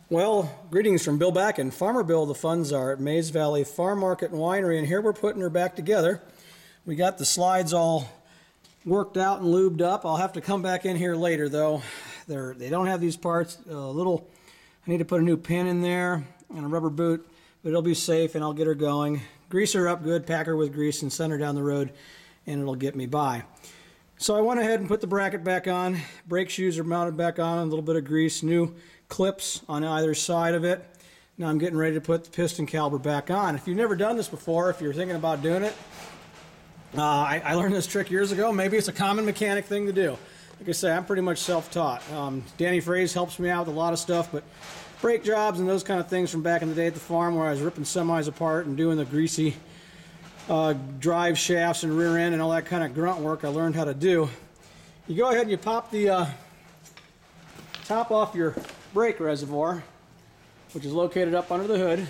Well, greetings from Bill Back and Farmer Bill. The funds are at Mays Valley Farm Market and Winery, and here we're putting her back together. We got the slides all worked out and lubed up. I'll have to come back in here later, though. They don't have these parts. I need to put a new pin in there and a rubber boot, but it'll be safe, and I'll get her going. Grease her up good, pack her with grease, and send her down the road, and it'll get me by. So I went ahead and put the bracket back on. Brake shoes are mounted back on, a little bit of grease, new clips on either side of it. Now I'm getting ready to put the piston caliper back on. If you've never done this before, if you're thinking about doing it, I learned this trick years ago. Maybe it's a common mechanic thing to do. Like I say, I'm pretty much self-taught. Danny Fraze helps me out with a lot of stuff, but brake jobs and those kind of things from back in the day at the farm where I was ripping semis apart and doing the greasy drive shafts and rear end and all that kind of grunt work I learned how to do. You go ahead and you pop the top off your brake reservoir, which is located up under the hood,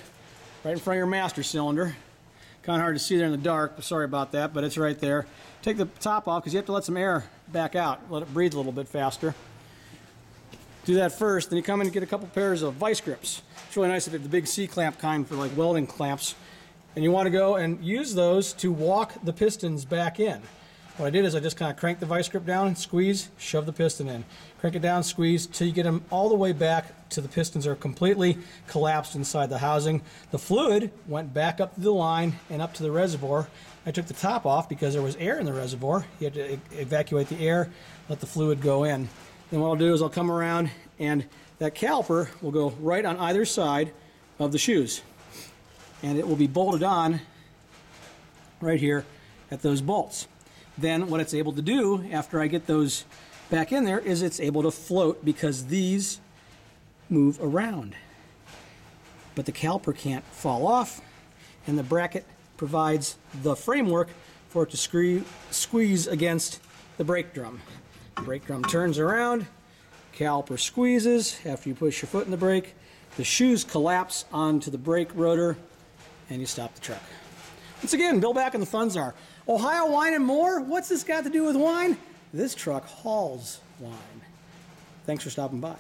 right in front of your master cylinder. Kind of hard to see there in the dark, sorry about that, but it's right there. Take the top off because you have to let some air back out, let it breathe a little bit faster. Do that first, then you come in and get a couple pairs of vice grips. It's really nice if you have the big C-clamp kind for like welding clamps. And you want to go and use those to walk the pistons back in. What I did is I just kind of cranked the vice grip down, squeeze, shove the piston in. Crank it down, squeeze, till you get them all the way back to the pistons are completely collapsed inside the housing. The fluid went back up to the line and up to the reservoir. I took the top off because there was air in the reservoir. You had to evacuate the air, let the fluid go in. Then what I'll do is I'll come around and that caliper will go right on either side of the shoes. And it will be bolted on right here at those bolts. Then what it's able to do after I get those back in there is it's able to float because these move around. But the caliper can't fall off, and the bracket provides the framework for it to squeeze against the brake drum. The brake drum turns around, caliper squeezes. After you push your foot in the brake, the shoes collapse onto the brake rotor, and you stop the truck. Once again, Bill Back and the funds are Ohio Wine and More. What's this got to do with wine? This truck hauls wine. Thanks for stopping by.